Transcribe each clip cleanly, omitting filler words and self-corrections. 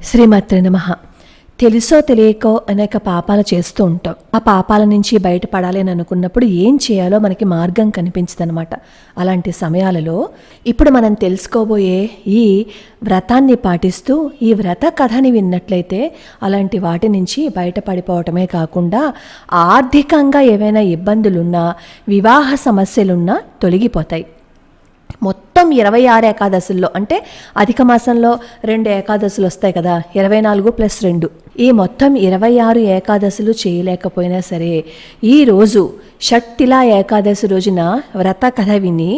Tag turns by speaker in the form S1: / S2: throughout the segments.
S1: శ్రీమాత్రే నమః. తెలుసో తెలియకో అనేక పాపాలు చేస్తూ ఉంటాం. ఆ పాపాల నుంచి బయటపడాలి అని అనుకున్నప్పుడు ఏం చేయాలో మనకి మార్గం కనిపించదనమాట. అలాంటి సమయాలలో ఇప్పుడు మనం తెలుసుకోబోయే ఈ వ్రతాన్ని పాటిస్తూ ఈ వ్రత కథని విన్నట్లయితే అలాంటి వాటి నుంచి బయటపడిపోవటమే కాకుండా ఆర్థికంగా ఏవైనా ఇబ్బందులున్నా, వివాహ సమస్యలున్నా తొలగిపోతాయి. మొత్తం 26 ఏకాదశుల్లో, అంటే అధిక మాసంలో 2 ఏకాదశులు వస్తాయి కదా, 24 + 2, ఈ మొత్తం 26 ఏకాదశులు చేయలేకపోయినా సరే ఈరోజు షట్టిలా ఏకాదశి రోజున వ్రత కథ విని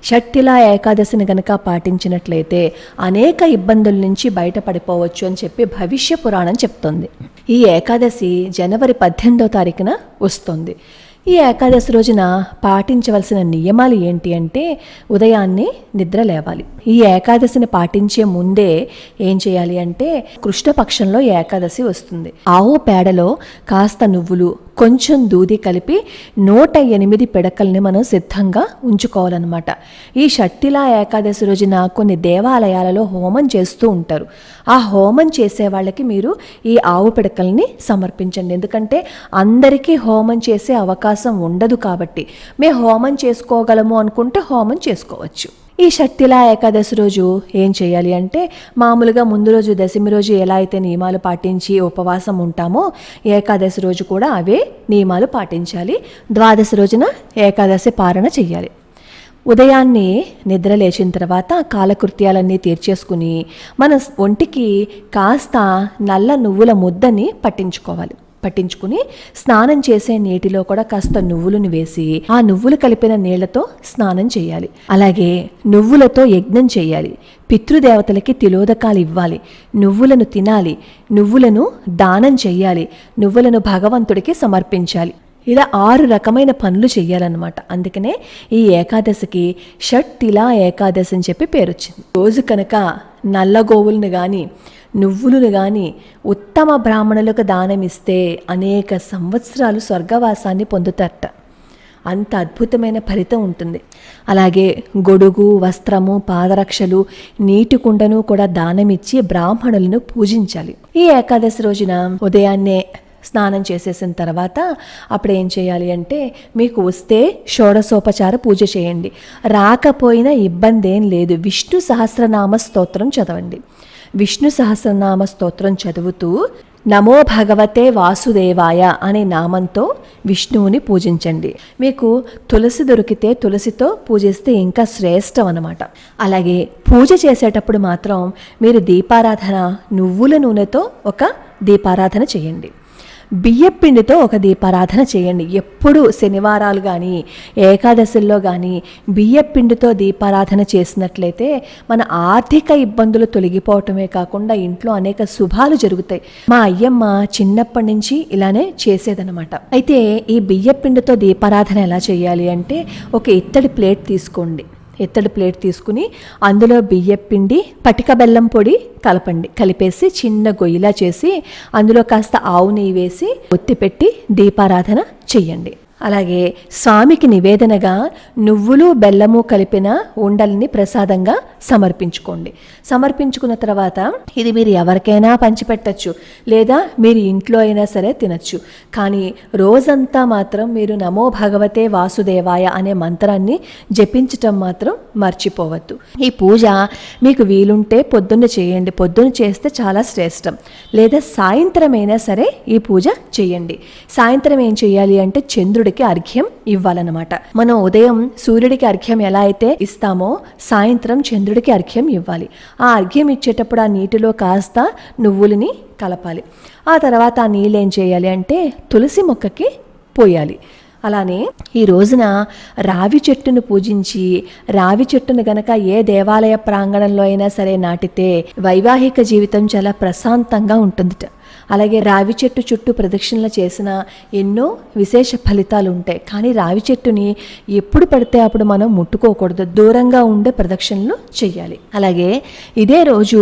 S1: షట్టిలా ఏకాదశిని గనక పాటించినట్లయితే అనేక ఇబ్బందుల నుంచి బయటపడిపోవచ్చు అని చెప్పి భవిష్య పురాణం చెప్తోంది. ఈ ఏకాదశి జనవరి 18వ తారీఖున వస్తుంది. ఈ ఏకాదశి రోజున పాటించవలసిన నియమాలు ఏంటి అంటే, ఉదయాన్నే నిద్ర లేవాలి. ఈ ఏకాదశిని పాటించే ముందే ఏం చేయాలి అంటే, కృష్ణపక్షంలో ఏకాదశి వస్తుంది. ఆవు పేడలో కాస్త నువ్వులు, కొంచెం దూది కలిపి 108 పిడకల్ని మనం సిద్ధంగా ఉంచుకోవాలన్నమాట. ఈ షట్టిలా ఏకాదశి రోజున కొన్ని దేవాలయాలలో హోమం చేస్తూ ఉంటారు. ఆ హోమం చేసే వాళ్ళకి మీరు ఈ ఆవు పిడకల్ని సమర్పించండి. ఎందుకంటే అందరికీ హోమం చేసే అవకాశం ఉండదు కాబట్టి మేము హోమం చేసుకోగలము అనుకుంటే హోమం చేసుకోవచ్చు. ఈ షట్టిలా ఏకాదశి రోజు ఏం చేయాలి అంటే, మామూలుగా ముందు రోజు దశమి రోజు ఎలా అయితే నియమాలు పాటించి ఉపవాసం ఉంటామో ఏకాదశి రోజు కూడా అవే నియమాలు పాటించాలి. ద్వాదశి రోజున ఏకాదశి పారణ చెయ్యాలి. ఉదయాన్నే నిద్ర లేచిన తర్వాత కాలకృత్యాలన్నీ తీర్చేసుకుని మన ఒంటికి కాస్త నల్ల నువ్వుల ముద్దని పట్టించుకుని స్నానం చేసే నీటిలో కూడా కాస్త నువ్వులను వేసి ఆ నువ్వులు కలిపిన నీళ్లతో స్నానం చేయాలి. అలాగే నువ్వులతో యజ్ఞం చేయాలి. పితృదేవతలకి తిలోదకాలు ఇవ్వాలి. నువ్వులను తినాలి. నువ్వులను దానం చెయ్యాలి. నువ్వులను భగవంతుడికి సమర్పించాలి. ఇలా 6 రకమైన పనులు చెయ్యాలన్నమాట. అందుకనే ఈ ఏకాదశికి షట్టిలా ఏకాదశి అని చెప్పి పేరు వచ్చింది. రోజు కనుక నల్లగోవులను కానీ నువ్వులను కానీ ఉత్తమ బ్రాహ్మణులకు దానమిస్తే అనేక సంవత్సరాలు స్వర్గవాసాన్ని పొందుతారట. అంత అద్భుతమైన ఫలితం ఉంటుంది. అలాగే గొడుగు, వస్త్రము, పాదరక్షలు, నీటి కుండను కూడా దానమిచ్చి బ్రాహ్మణులను పూజించాలి. ఈ ఏకాదశి రోజున ఉదయాన్నే స్నానం చేసేసిన తర్వాత అప్పుడు ఏం చేయాలి అంటే, మీకు వస్తే షోడశోపచార పూజ చేయండి. రాకపోయినా ఇబ్బంది ఏం లేదు. విష్ణు సహస్రనామ స్తోత్రం చదవండి. విష్ణు సహస్రనామ స్తోత్రం చదువుతూ నమో భగవతే వాసుదేవాయ అనే నామంతో విష్ణువుని పూజించండి. మీకు తులసి దొరికితే తులసితో పూజిస్తే ఇంకా శ్రేష్టం అన్నమాట. అలాగే పూజ చేసేటప్పుడు మాత్రం మీరు దీపారాధన నువ్వుల నూనెతో ఒక దీపారాధన చేయండి. బియ్యపిండితో ఒక దీపారాధన చేయండి. ఎప్పుడు శనివారాలు కానీ ఏకాదశుల్లో కానీ బియ్యపిండితో దీపారాధన చేసినట్లయితే మన ఆర్థిక ఇబ్బందులు తొలగిపోవటమే కాకుండా ఇంట్లో అనేక శుభాలు జరుగుతాయి. మా అయ్యమ్మ చిన్నప్పటి నుంచి ఇలానే చేసేదనమాట. అయితే ఈ బియ్యపిండితో దీపారాధన ఎలా చేయాలి అంటే, ఒక ఇత్తడి ప్లేట్ తీసుకోండి. ఇత్తడి ప్లేట్ తీసుకుని అందులో బియ్యపిండి, పటిక బెల్లం పొడి కలిపేసి చిన్న గొయ్యిలా చేసి అందులో కాస్త ఆవు నెయ్యి వేసి ఒత్తి పెట్టి దీపారాధన చెయ్యండి. అలాగే స్వామికి నివేదనగా నువ్వులు బెల్లము కలిపిన ఉండల్ని ప్రసాదంగా సమర్పించుకోండి. సమర్పించుకున్న తర్వాత ఇది మీరు ఎవరికైనా పంచిపెట్టచ్చు, లేదా మీరు ఇంట్లో అయినా సరే తినచ్చు. కానీ రోజంతా మాత్రం మీరు నమో భగవతే వాసుదేవాయ అనే మంత్రాన్ని జపించటం మాత్రం మర్చిపోవద్దు. ఈ పూజ మీకు వీలుంటే పొద్దున్న చేయండి. పొద్దున్న చేస్తే చాలా శ్రేష్టం. లేదా సాయంత్రం అయినా సరే ఈ పూజ చేయండి. సాయంత్రం ఏం చేయాలి అంటే, చంద్రుడికి అర్ఘ్యం ఇవ్వాలన్నమాట. మనం ఉదయం సూర్యుడికి అర్ఘ్యం ఎలా అయితే ఇస్తామో సాయంత్రం చంద్రుడికి అర్ఘ్యం ఇవ్వాలి. ఆ అర్ఘ్యం ఇచ్చేటప్పుడు ఆ నీటిలో కాస్త నువ్వులని కలపాలి. ఆ తర్వాత ఆ నీళ్ళు ఏం చేయాలి అంటే తులసి మొక్కకి పోయాలి. అలానే ఈ రోజున రావి చెట్టును పూజించి, రావి చెట్టును గనక ఏ దేవాలయ ప్రాంగణంలో అయినా సరే నాటితే వైవాహిక జీవితం చాలా ప్రశాంతంగా ఉంటుందిట. అలాగే రావి చెట్టు చుట్టూ ప్రదక్షిణలు చేసిన ఎన్నో విశేష ఫలితాలు ఉంటాయి. కానీ రావి చెట్టుని ఎప్పుడు పడితే అప్పుడు మనం ముట్టుకోకూడదు. దూరంగా ఉండే ప్రదక్షిణలు చెయ్యాలి. అలాగే ఇదే రోజు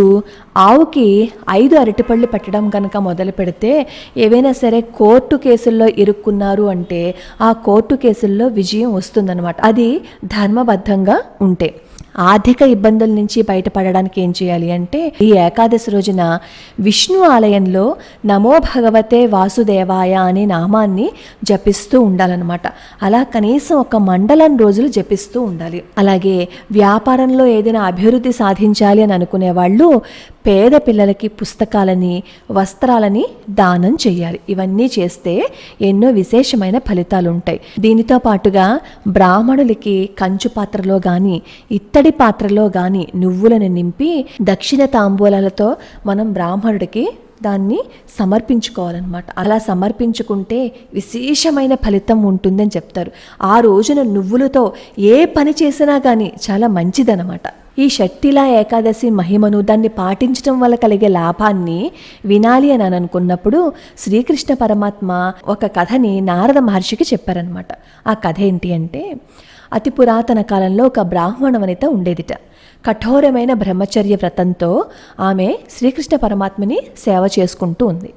S1: ఆవుకి 5 అరటిపళ్ళు పెట్టడం కనుక మొదలు పెడితే ఏవైనా సరే కోర్టు కేసుల్లో ఇరుక్కున్నారు అంటే ఆ కోర్టు కేసుల్లో విజయం వస్తుందన్నమాట. అది ధర్మబద్ధంగా ఉంటే. ఆర్థిక ఇబ్బందుల నుంచి బయటపడడానికి ఏం చేయాలి అంటే ఈ ఏకాదశి రోజున విష్ణు ఆలయంలో నమో భగవతే వాసుదేవాయ అనే నామాన్ని జపిస్తూ ఉండాలన్నమాట. అలా కనీసం ఒక మండలం రోజులు జపిస్తూ ఉండాలి. అలాగే వ్యాపారంలో ఏదైనా అభివృద్ధి సాధించాలి అని అనుకునే వాళ్ళు పేద పిల్లలకి పుస్తకాలని, వస్త్రాలని దానం చేయాలి. ఇవన్నీ చేస్తే ఎన్నో విశేషమైన ఫలితాలు ఉంటాయి. దీనితో పాటుగా బ్రాహ్మణులకి కంచు పాత్రలో కానీ ఇత్తడి పాత్రలో కానీ నువ్వులను నింపి దక్షిణ తాంబూలాలతో మనం బ్రాహ్మణుడికి దాన్ని సమర్పించుకోవాలన్నమాట. అలా సమర్పించుకుంటే విశేషమైన ఫలితం ఉంటుందని చెప్తారు. ఆ రోజున నువ్వులతో ఏ పని చేసినా కానీ చాలా మంచిదన్నమాట. ఈ షట్టిలా ఏకాదశి మహిమను, దాన్ని పాటించడం వల్ల కలిగే లాభాన్ని వినాలి అని అనుకున్నప్పుడు శ్రీకృష్ణ పరమాత్మ ఒక కథని నారద మహర్షికి చెప్పారనమాట. ఆ కథ ఏంటి అంటే, అతి పురాతన కాలంలో ఒక బ్రాహ్మణ వనిత ఉండేదిట. కఠోరమైన బ్రహ్మచర్య వ్రతంతో ఆమె శ్రీకృష్ణ పరమాత్మని సేవ చేసుకుంటూ ఉంది.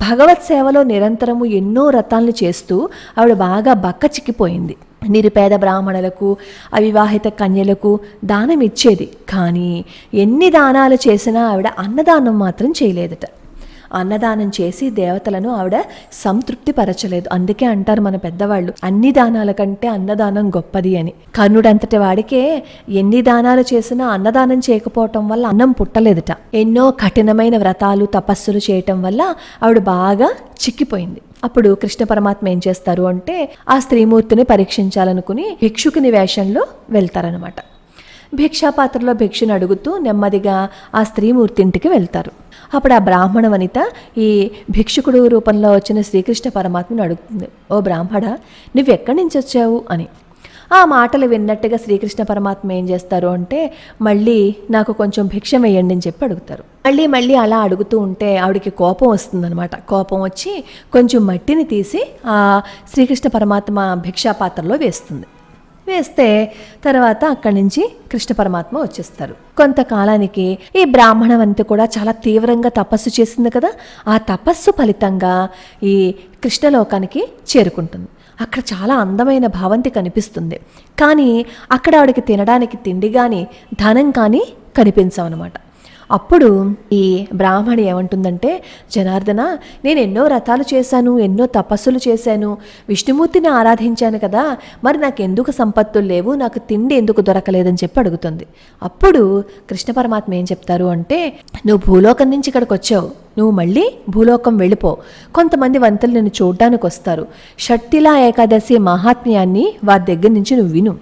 S1: భగవత్ సేవలో నిరంతరము ఎన్నో వ్రతాలను చేస్తూ ఆవిడ బాగా బక్కచిక్కిపోయింది. నిరుపేద బ్రాహ్మణులకు, అవివాహిత కన్యలకు దానం ఇచ్చేది. కానీ ఎన్ని దానాలు చేసినా ఆవిడ అన్నదానం మాత్రం చేయలేదట. అన్నదానం చేసి దేవతలను ఆవిడ సంతృప్తి పరచలేదు. అందుకే అంటారు మన పెద్దవాళ్ళు, అన్ని దానాల కంటే అన్నదానం గొప్పది అని. కర్ణుడంతటి వాడికే ఎన్ని దానాలు చేసినా అన్నదానం చేయకపోవటం వల్ల అన్నం పుట్టలేదట. ఎన్నో కఠినమైన వ్రతాలు, తపస్సులు చేయటం వల్ల ఆవిడ బాగా చిక్కిపోయింది. అప్పుడు కృష్ణ పరమాత్మ ఏం చేస్తారు అంటే, ఆ స్త్రీమూర్తిని పరీక్షించాలనుకుని భిక్షుకుని వేషంలో వెళ్తారనమాట. భిక్షాపాత్రలో భిక్షను అడుగుతూ నెమ్మదిగా ఆ స్త్రీమూర్తి ఇంటికి వెళ్తారు. అప్పుడు ఆ బ్రాహ్మణ వనిత ఈ భిక్షుకుడు రూపంలో వచ్చిన శ్రీకృష్ణ పరమాత్మను అడుగుతుంది, ఓ బ్రాహ్మణ, నువ్వెక్కడి నుంచి వచ్చావు అని. ఆ మాటలు విన్నట్టుగా శ్రీకృష్ణ పరమాత్మ ఏం చేస్తారు అంటే, మళ్ళీ నాకు కొంచెం భిక్ష వేయండి అని చెప్పి అడుగుతారు. మళ్ళీ అలా అడుగుతూ ఉంటే ఆవిడికి కోపం వస్తుందన్నమాట. కోపం వచ్చి కొంచెం మట్టిని తీసి ఆ శ్రీకృష్ణ పరమాత్మ భిక్షాపాత్రలో వేస్తే తర్వాత అక్కడి నుంచి కృష్ణ పరమాత్మ వచ్చేస్తారు. కొంతకాలానికి ఈ బ్రాహ్మణ వనిత కూడా చాలా తీవ్రంగా తపస్సు చేసింది కదా, ఆ తపస్సు ఫలితంగా ఈ కృష్ణలోకానికి చేరుకుంటుంది. అక్కడ చాలా అందమైన భవంతి కనిపిస్తుంది. కానీ అక్కడ ఆవిడకి తినడానికి తిండి కానీ ధనం కానీ కనిపించవన్నమాట. అప్పుడు ఈ బ్రాహ్మణి ఏమంటుందంటే, జనార్దన, నేను ఎన్నో వ్రతాలు చేశాను, ఎన్నో తపస్సులు చేశాను, విష్ణుమూర్తిని ఆరాధించాను కదా, మరి నాకు ఎందుకు సంపత్తులు లేవు, నాకు తిండి ఎందుకు దొరకలేదని చెప్పి అడుగుతుంది. అప్పుడు కృష్ణ పరమాత్మ ఏం చెప్తారు అంటే, నువ్వు భూలోకం నుంచి ఇక్కడికి వచ్చావు, నువ్వు మళ్ళీ భూలోకం వెళ్ళిపో. కొంతమంది వంతులు నిన్ను చూడ్డానికి వస్తారు. షట్టిలా ఏకాదశి మహాత్మ్యాన్ని వారి దగ్గర నుంచి నువ్వు విను.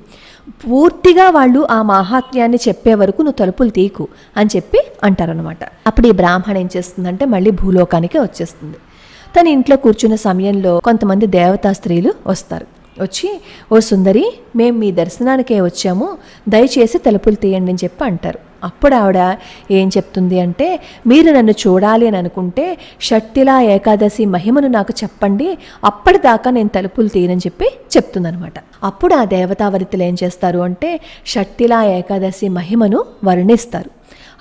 S1: పూర్తిగా వాళ్ళు ఆ మహాత్మ్యాన్ని చెప్పే వరకు నువ్వు తలుపులు తీకు అని చెప్పి అంటారనమాట. అప్పుడు ఈ బ్రాహ్మణ ఏం చేస్తుందంటే మళ్ళీ భూలోకానికి వచ్చేస్తుంది. తన ఇంట్లో కూర్చున్న సమయంలో కొంతమంది దేవతా స్త్రీలు వస్తారు. వచ్చి, ఓ సుందరి, మేము మీ దర్శనానికే వచ్చాము, దయచేసి తలుపులు తీయండి అని చెప్పి అంటారు. అప్పుడు ఆవిడ ఏం చెప్తుంది అంటే, మీరు నన్ను చూడాలి అని అనుకుంటే షట్టిలా ఏకాదశి మహిమను నాకు చెప్పండి, అప్పటిదాకా నేను తలుపులు తీయనని చెప్పి చెప్తుందనమాట. అప్పుడు ఆ దేవతావరితులు ఏం చేస్తారు అంటే షట్టిలా ఏకాదశి మహిమను వర్ణిస్తారు.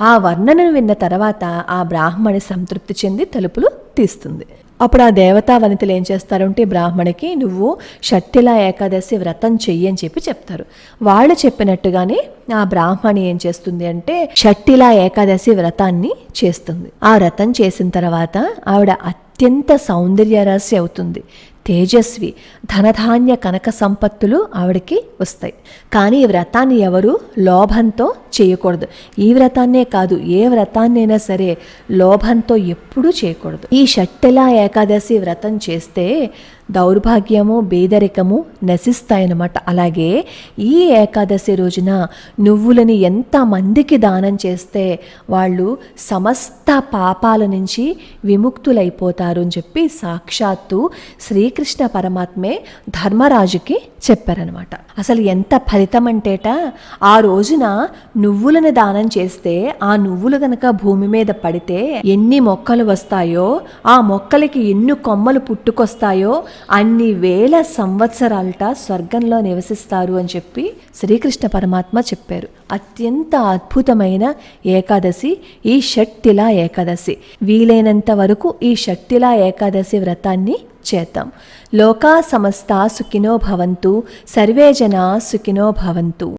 S1: ఆ వర్ణనను విన్న తర్వాత ఆ బ్రాహ్మణి సంతృప్తి చెంది తలుపులు తీస్తుంది. అప్పుడు ఆ దేవతా వనితలు ఏం చేస్తారంటే బ్రాహ్మణికి, నువ్వు షట్టిలా ఏకాదశి వ్రతం చెయ్యి అని చెప్పి చెప్తారు. వాళ్ళు చెప్పినట్టుగానే ఆ బ్రాహ్మణి ఏం చేస్తుంది అంటే షట్టిలా ఏకాదశి వ్రతాన్ని చేస్తుంది. ఆ వ్రతం చేసిన తర్వాత ఆవిడ అత్యంత సౌందర్యరాశి అవుతుంది. తేజస్వి, ధనధాన్య కనక సంపత్తులు ఆవిడకి వస్తాయి. కానీ ఈ వ్రతాన్ని ఎవరు లోభంతో చేయకూడదు. ఈ వ్రతాన్నే కాదు, ఏ వ్రతాన్నైనా సరే లోభంతో ఎప్పుడూ చేయకూడదు. ఈ షట్టిలా ఏకాదశి వ్రతం చేస్తే దౌర్భాగ్యము, బేదరికము నశిస్తాయన్నమాట. అలాగే ఈ ఏకాదశి రోజున నువ్వులని ఎంతమందికి దానం చేస్తే వాళ్ళు సమస్త పాపాల నుంచి విముక్తులైపోతారు అని చెప్పి సాక్షాత్తు శ్రీకృష్ణ పరమాత్మే ధర్మరాజుకి చెప్పారనమాట. అసలు ఎంత ఫలితం అంటేట, ఆ రోజున నువ్వులను దానం చేస్తే ఆ నువ్వులు గనక భూమి మీద పడితే ఎన్ని మొక్కలు వస్తాయో, ఆ మొక్కలకి ఎన్ని కొమ్మలు పుట్టుకొస్తాయో అన్ని వేల సంవత్సరాలట స్వర్గంలో నివసిస్తారు అని చెప్పి శ్రీకృష్ణ పరమాత్మ చెప్పారు. అత్యంత అద్భుతమైన ఏకాదశి ఈ షట్టిలా ఏకాదశి. వీలైనంత వరకు ఈ షట్టిలా ఏకాదశి వ్రతాన్ని చేద్దాం. లోకా సమస్తా సుఖినో భవంతు, సర్వే జనా సుఖినో భవంతు.